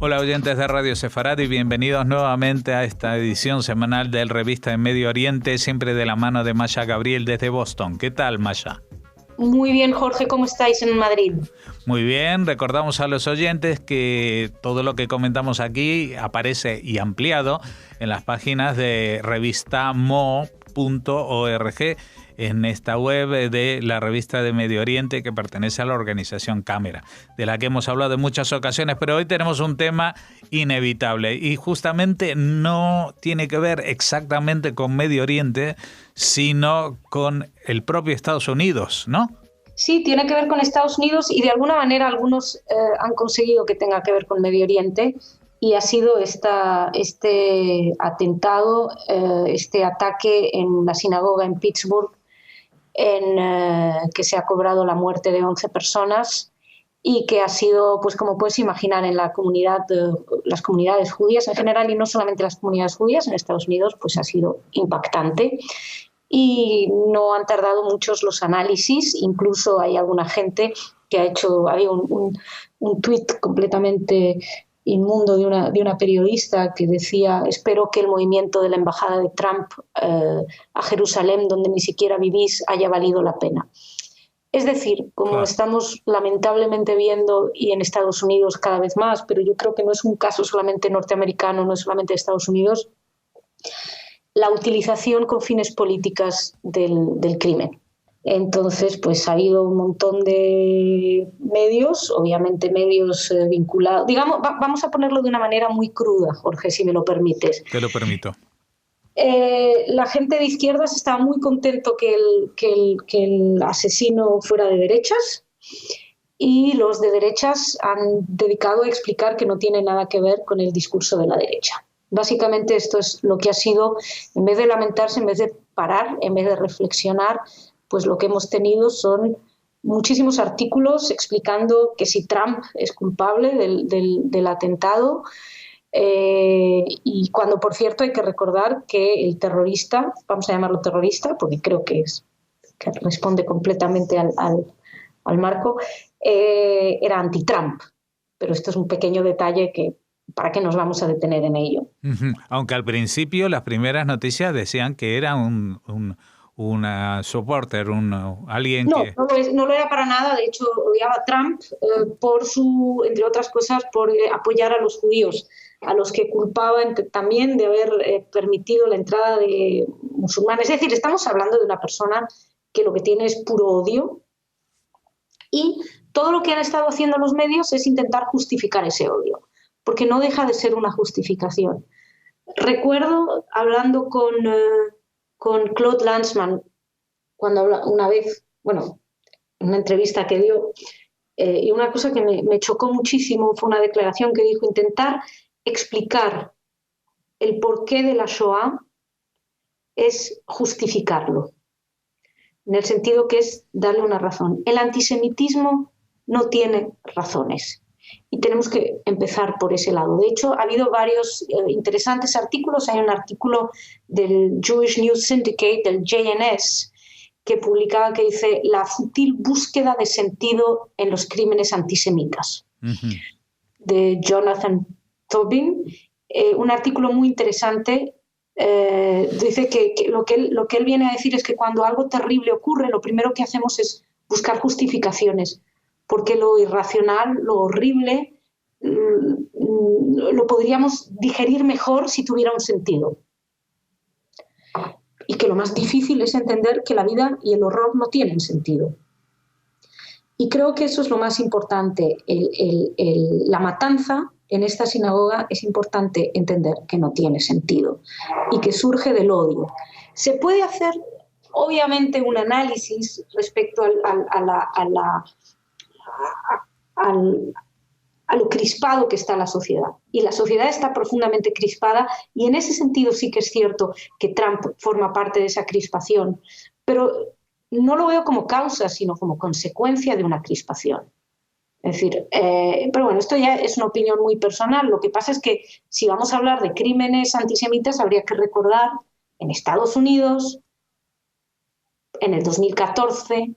Hola oyentes de Radio Sefarad y bienvenidos nuevamente a esta edición semanal del Revista de Medio Oriente, siempre de la mano de Maya Gabriel desde Boston. ¿Qué tal, Maya? Muy bien, Jorge, ¿cómo estáis en Madrid? Muy bien, recordamos a los oyentes que todo lo que comentamos aquí aparece y ampliado en las páginas de revistamo.org, en esta web de la Revista de Medio Oriente que pertenece a la organización Cámara, de la que hemos hablado en muchas ocasiones, pero hoy tenemos un tema inevitable y justamente no tiene que ver exactamente con Medio Oriente, sino con el propio Estados Unidos, ¿no? Sí, tiene que ver con Estados Unidos y de alguna manera algunos han conseguido que tenga que ver con Medio Oriente y ha sido este atentado, este ataque en la sinagoga en Pittsburgh, que se ha cobrado la muerte de 11 personas y que ha sido, pues como puedes imaginar, en la comunidad, las comunidades judías en general y no solamente las comunidades judías en Estados Unidos, pues ha sido impactante. Y no han tardado muchos los análisis, incluso hay alguna gente que había un tuit completamente inmundo de una periodista que decía: espero que el movimiento de la embajada de Trump a Jerusalén, donde ni siquiera vivís, haya valido la pena. Es decir, como estamos lamentablemente viendo, y en Estados Unidos cada vez más, pero yo creo que no es un caso solamente norteamericano, no es solamente de Estados Unidos, la utilización con fines políticos del crimen. Entonces, pues ha habido un montón de medios, obviamente medios vinculados. Digamos, vamos a ponerlo de una manera muy cruda, Jorge, si me lo permites. Te lo permito. La gente de izquierdas estaba muy contento que el asesino fuera de derechas, y los de derechas han dedicado a explicar que no tiene nada que ver con el discurso de la derecha. Básicamente esto es lo que ha sido, en vez de lamentarse, en vez de parar, en vez de reflexionar, pues lo que hemos tenido son muchísimos artículos explicando que si Trump es culpable del atentado, y cuando, por cierto, hay que recordar que el terrorista, vamos a llamarlo terrorista porque creo que responde completamente al marco, era anti-Trump, pero esto es un pequeño detalle que ¿para qué nos vamos a detener en ello? Aunque al principio las primeras noticias decían que era una supporter, alguien que... No lo era para nada. De hecho, odiaba a Trump por entre otras cosas, por apoyar a los judíos, a los que culpaba también de haber permitido la entrada de musulmanes. Es decir, estamos hablando de una persona que lo que tiene es puro odio, y todo lo que han estado haciendo los medios es intentar justificar ese odio, porque no deja de ser una justificación. Recuerdo hablando con Claude Lanzmann, cuando una vez, en una entrevista que dio, y una cosa que me chocó muchísimo fue una declaración que dijo: intentar explicar el porqué de la Shoah es justificarlo, en el sentido que es darle una razón. El antisemitismo no tiene razones y tenemos que empezar por ese lado. De hecho, ha habido varios interesantes artículos. Hay un artículo del Jewish News Syndicate, del JNS, que publicaba, que dice: la fútil búsqueda de sentido en los crímenes antisemitas, de Jonathan Tobin. Un artículo muy interesante. Dice que lo que él viene a decir es que cuando algo terrible ocurre, lo primero que hacemos es buscar justificaciones, porque lo irracional, lo horrible, lo podríamos digerir mejor si tuviera un sentido. Y que lo más difícil es entender que la vida y el horror no tienen sentido. Y creo que eso es lo más importante. La matanza en esta sinagoga, es importante entender que no tiene sentido y que surge del odio. Se puede hacer, obviamente, un análisis respecto a lo crispado que está la sociedad. Y la sociedad está profundamente crispada, y en ese sentido sí que es cierto que Trump forma parte de esa crispación, pero no lo veo como causa, sino como consecuencia de una crispación. Es decir, pero bueno, esto ya es una opinión muy personal. Lo que pasa es que si vamos a hablar de crímenes antisemitas, habría que recordar en Estados Unidos, en el 2014,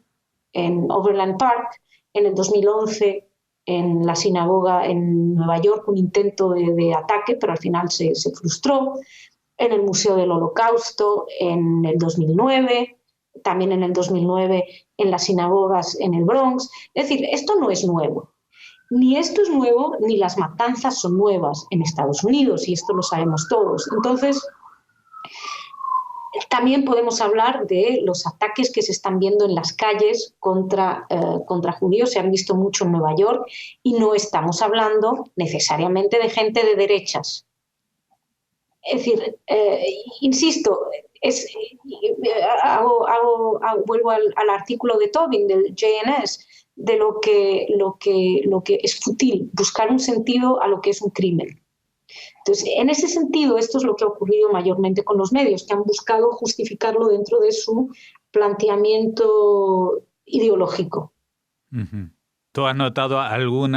en Overland Park, en el 2011, en la sinagoga en Nueva York, un intento de ataque, pero al final se frustró, en el Museo del Holocausto en el 2009, también en el 2009 en las sinagogas en el Bronx. Es decir, esto no es nuevo. Ni esto es nuevo, ni las matanzas son nuevas en Estados Unidos, y esto lo sabemos todos. Entonces, también podemos hablar de los ataques que se están viendo en las calles contra judíos, se han visto mucho en Nueva York, y no estamos hablando necesariamente de gente de derechas. Es decir, insisto, vuelvo al artículo de Tobin, del JNS, de lo que es fútil, buscar un sentido a lo que es un crimen. Entonces, en ese sentido, esto es lo que ha ocurrido mayormente con los medios, que han buscado justificarlo dentro de su planteamiento ideológico. Uh-huh. ¿Tú has notado algún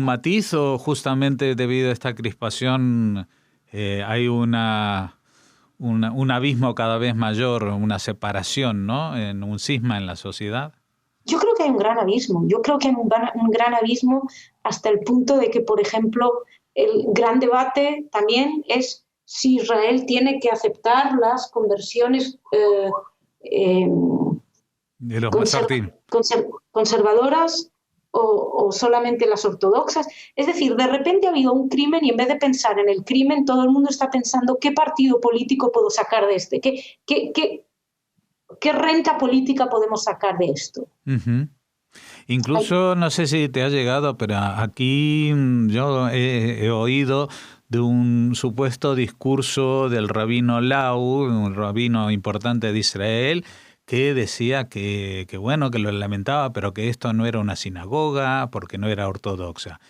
matiz o justamente debido a esta crispación hay un abismo cada vez mayor, una separación, ¿no? En un cisma en la sociedad? Yo creo que hay un gran abismo. Yo creo que hay un gran abismo hasta el punto de que, por ejemplo, el gran debate también es si Israel tiene que aceptar las conversiones de los conservadoras o solamente las ortodoxas. Es decir, de repente ha habido un crimen y en vez de pensar en el crimen, todo el mundo está pensando qué partido político puedo sacar de este, qué renta política podemos sacar de esto. Uh-huh. Incluso, no sé si te ha llegado, pero aquí yo he oído de un supuesto discurso del rabino Lau, un rabino importante de Israel, que decía que bueno, que lo lamentaba, pero que esto no era una sinagoga porque no era ortodoxa.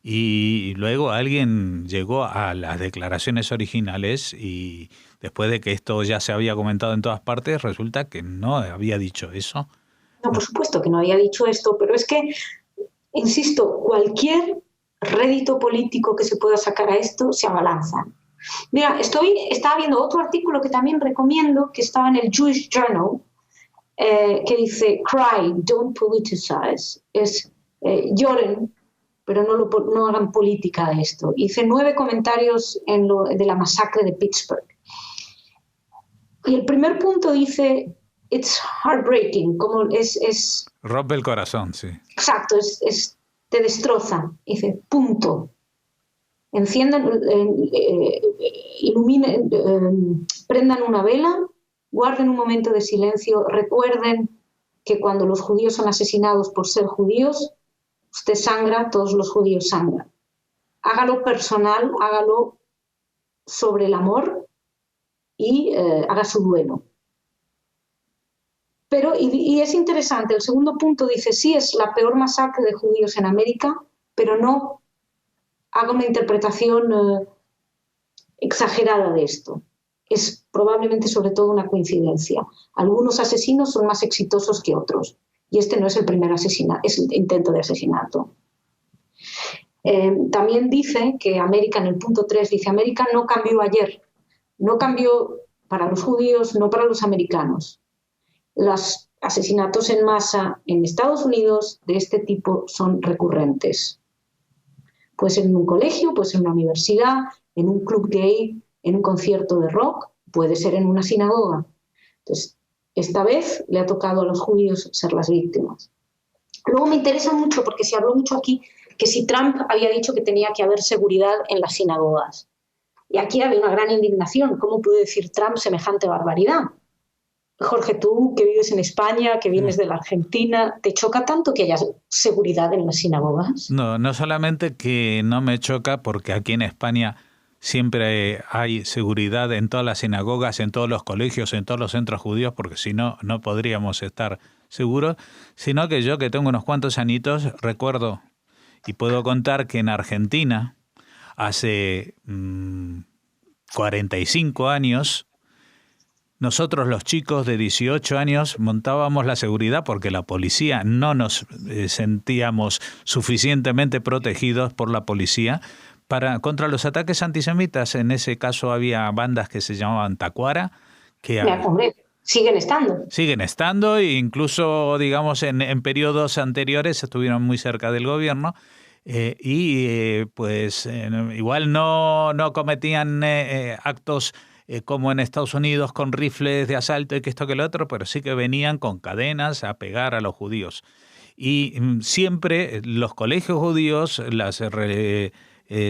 Y luego alguien llegó a las declaraciones originales y después de que esto ya se había comentado en todas partes, resulta que no había dicho eso. No, por supuesto que no había dicho esto, pero es que, insisto, cualquier rédito político que se pueda sacar a esto se abalanza. Mira, estaba viendo otro artículo que también recomiendo, que estaba en el Jewish Journal, que dice, cry, don't politicize. Es lloren, pero no hagan política de esto. Hice 9 comentarios de la masacre de Pittsburgh. Y el primer punto dice, it's heartbreaking, como es rompe el corazón, sí. Exacto, te destroza. Dice, punto. Enciendan, iluminen, prendan una vela, guarden un momento de silencio, recuerden que cuando los judíos son asesinados por ser judíos, usted sangra, todos los judíos sangran. Hágalo personal, hágalo sobre el amor y haga su duelo. Pero, y es interesante, el segundo punto dice, sí, es la peor masacre de judíos en América, pero no haga una interpretación exagerada de esto. Es probablemente sobre todo una coincidencia. Algunos asesinos son más exitosos que otros, y este no es el primer asesinato, es el intento de asesinato. También dice que América, en el punto 3, dice, América no cambió ayer, no cambió para los judíos, no para los americanos. Los asesinatos en masa en Estados Unidos de este tipo son recurrentes. Puede ser en un colegio, puede ser en una universidad, en un club gay, en un concierto de rock, puede ser en una sinagoga. Entonces, esta vez le ha tocado a los judíos ser las víctimas. Luego me interesa mucho, porque se habló mucho aquí, que si Trump había dicho que tenía que haber seguridad en las sinagogas. Y aquí había una gran indignación. ¿Cómo puede decir Trump semejante barbaridad? Jorge, tú que vives en España, que vienes de la Argentina, ¿te choca tanto que haya seguridad en las sinagogas? No solamente que no me choca, porque aquí en España siempre hay seguridad en todas las sinagogas, en todos los colegios, en todos los centros judíos, porque si no, no podríamos estar seguros, sino que yo, que tengo unos cuantos añitos, recuerdo y puedo contar que en Argentina, hace 45 años, nosotros los chicos de 18 años montábamos la seguridad porque la policía no nos sentíamos suficientemente protegidos por la policía contra los ataques antisemitas. En ese caso había bandas que se llamaban Tacuara, que Siguen estando e incluso, digamos, en periodos anteriores estuvieron muy cerca del gobierno igual no cometían actos como en Estados Unidos con rifles de asalto y que esto que lo otro, pero sí que venían con cadenas a pegar a los judíos. Y siempre los colegios judíos, las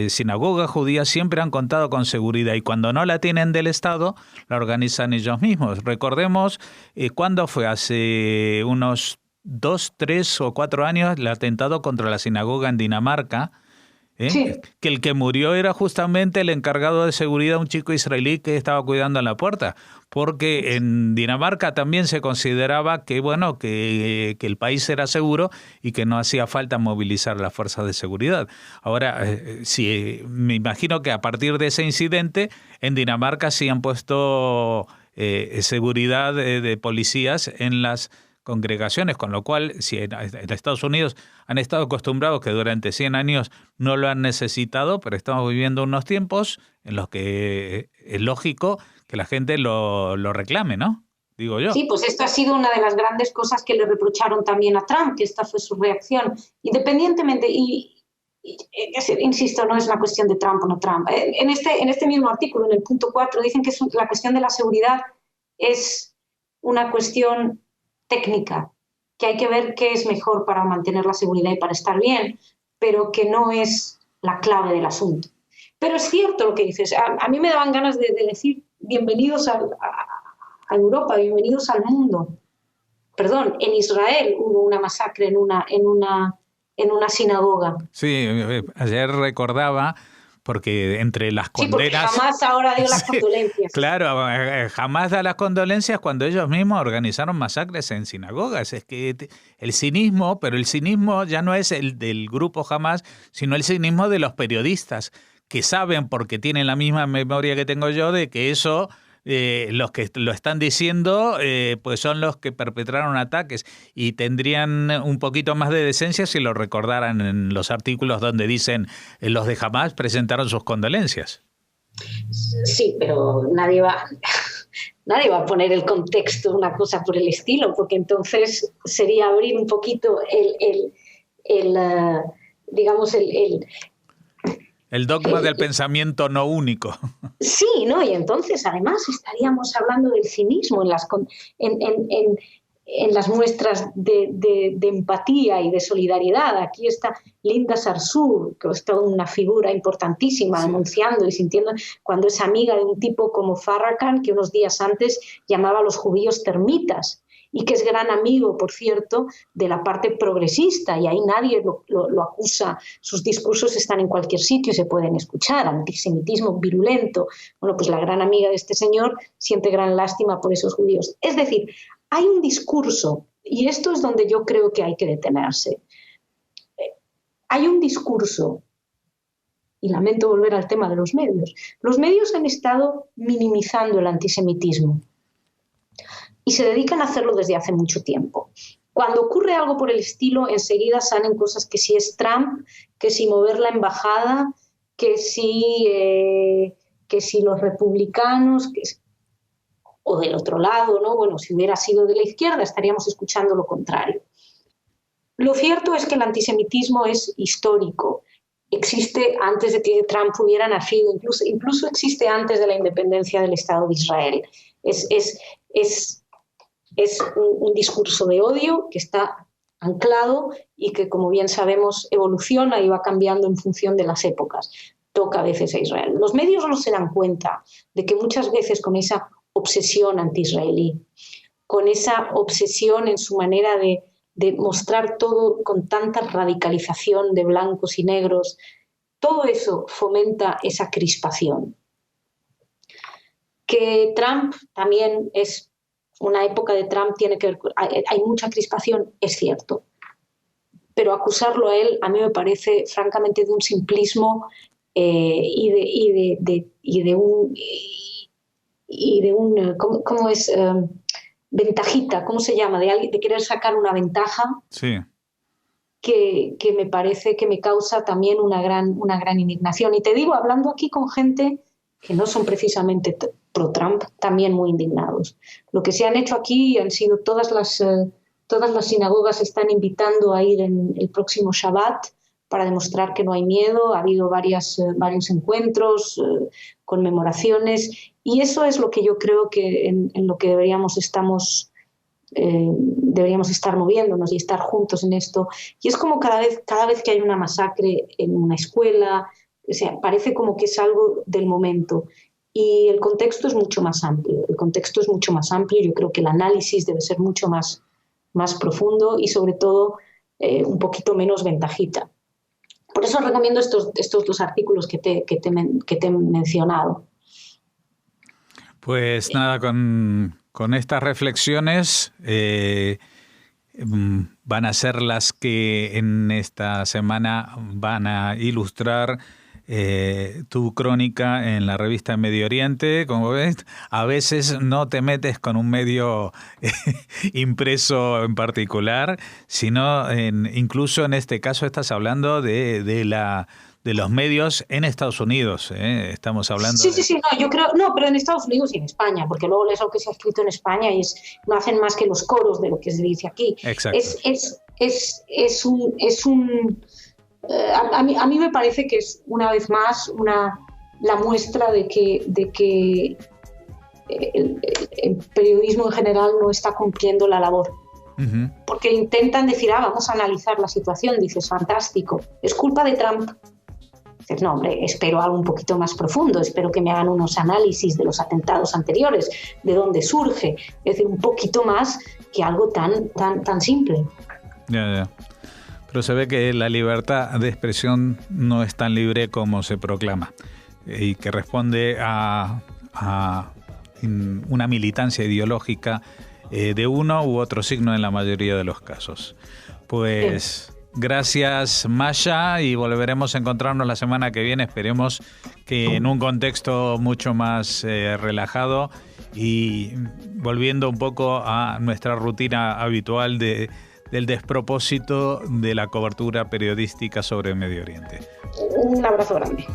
sinagogas judías siempre han contado con seguridad y cuando no la tienen del Estado, la organizan ellos mismos. Recordemos cuándo fue, hace unos 2, 3 o 4 años, el atentado contra la sinagoga en Dinamarca, Sí. que el que murió era justamente el encargado de seguridad, un chico israelí que estaba cuidando en la puerta, porque en Dinamarca también se consideraba que el país era seguro y que no hacía falta movilizar las fuerzas de seguridad. Ahora, sí, me imagino que a partir de ese incidente en Dinamarca sí han puesto seguridad de policías en las congregaciones, con lo cual, si en Estados Unidos han estado acostumbrados que durante 100 años no lo han necesitado, pero estamos viviendo unos tiempos en los que es lógico que la gente lo reclame, ¿no? Digo yo. Sí, pues esto ha sido una de las grandes cosas que le reprocharon también a Trump, que esta fue su reacción. Independientemente, insisto, no es una cuestión de Trump o no Trump. En este mismo artículo, en el punto 4, dicen que la cuestión de la seguridad es una cuestión técnica, que hay que ver qué es mejor para mantener la seguridad y para estar bien, pero que no es la clave del asunto. Pero es cierto lo que dices. A mí me daban ganas de decir bienvenidos a Europa, bienvenidos al mundo. Perdón, en Israel hubo una masacre en una sinagoga. Sí, ayer recordaba, porque entre las condenas... Sí, porque Hamás ahora dio las condolencias. Claro, Hamás da las condolencias cuando ellos mismos organizaron masacres en sinagogas. Es que el cinismo, pero el cinismo ya no es el del grupo Hamás, sino el cinismo de los periodistas, que saben, porque tienen la misma memoria que tengo yo, de que eso... los que lo están diciendo pues son los que perpetraron ataques y tendrían un poquito más de decencia si lo recordaran en los artículos donde dicen los de Hamás presentaron sus condolencias. Sí, pero nadie va a poner el contexto de una cosa por el estilo, porque entonces sería abrir un poquito el dogma del pensamiento no único. Sí, ¿no? Y entonces además estaríamos hablando del cinismo en las muestras de empatía y de solidaridad. Aquí está Linda Sarsour, que es toda una figura importantísima, sí, anunciando y sintiendo, cuando es amiga de un tipo como Farrakhan, que unos días antes llamaba a los judíos termitas, y que es gran amigo, por cierto, de la parte progresista, y ahí nadie lo acusa. Sus discursos están en cualquier sitio y se pueden escuchar. Antisemitismo virulento. Bueno, pues la gran amiga de este señor siente gran lástima por esos judíos. Es decir, hay un discurso, y esto es donde yo creo que hay que detenerse. Hay un discurso, y lamento volver al tema de los medios. Los medios han estado minimizando el antisemitismo y se dedican a hacerlo desde hace mucho tiempo. Cuando ocurre algo por el estilo, enseguida salen cosas que si es Trump, que si mover la embajada, que si los republicanos, o del otro lado, ¿no? Bueno, si hubiera sido de la izquierda estaríamos escuchando lo contrario. Lo cierto es que el antisemitismo es histórico. Existe antes de que Trump hubiera nacido, incluso existe antes de la independencia del Estado de Israel. Es un discurso de odio que está anclado y que, como bien sabemos, evoluciona y va cambiando en función de las épocas. Toca a veces a Israel. Los medios no se dan cuenta de que muchas veces con esa obsesión anti-israelí, con esa obsesión en su manera de mostrar todo con tanta radicalización de blancos y negros, todo eso fomenta esa crispación. Que Trump también es... Una época de Trump tiene que ver, hay mucha crispación, es cierto, pero acusarlo a él a mí me parece francamente de un simplismo y de un ¿cómo es? Ventajita, ¿cómo se llama? De querer sacar una ventaja. Sí. Que me parece que me causa también una gran indignación. Y te digo, hablando aquí con gente que no son precisamente pro-Trump, también muy indignados. Lo que se han hecho aquí han sido todas las sinagogas están invitando a ir en el próximo Shabbat para demostrar que no hay miedo. Ha habido varios encuentros, conmemoraciones, y eso es lo que yo creo que en lo que deberíamos estar moviéndonos y estar juntos en esto. Y es como cada vez que hay una masacre en una escuela, o sea, parece como que es algo del momento. Y el contexto es mucho más amplio. Yo creo que el análisis debe ser mucho más profundo y sobre todo un poquito menos ventajita. Por eso recomiendo estos dos artículos que te he mencionado. Pues nada, con estas reflexiones van a ser las que en esta semana van a ilustrar tu crónica en la revista Medio Oriente. Como ves, a veces no te metes con un medio impreso en particular, sino incluso en este caso estás hablando de los medios en Estados Unidos. Estamos hablando Sí, no, yo creo, no, pero en Estados Unidos y en España, porque luego lees lo que se ha escrito en España y no hacen más que los coros de lo que se dice aquí. Exacto. A mí me parece que es una vez más la muestra de que el periodismo en general no está cumpliendo la labor. Uh-huh. Porque intentan decir, vamos a analizar la situación, dices, fantástico, es culpa de Trump. Dices, no, hombre, espero algo un poquito más profundo, espero que me hagan unos análisis de los atentados anteriores, de dónde surge, es decir, un poquito más que algo tan simple. Ya. Pero se ve que la libertad de expresión no es tan libre como se proclama y que responde a una militancia ideológica de uno u otro signo en la mayoría de los casos. Pues gracias, Masha, y volveremos a encontrarnos la semana que viene. Esperemos que en un contexto mucho más relajado y volviendo un poco a nuestra rutina habitual del despropósito de la cobertura periodística sobre Medio Oriente. Un abrazo grande.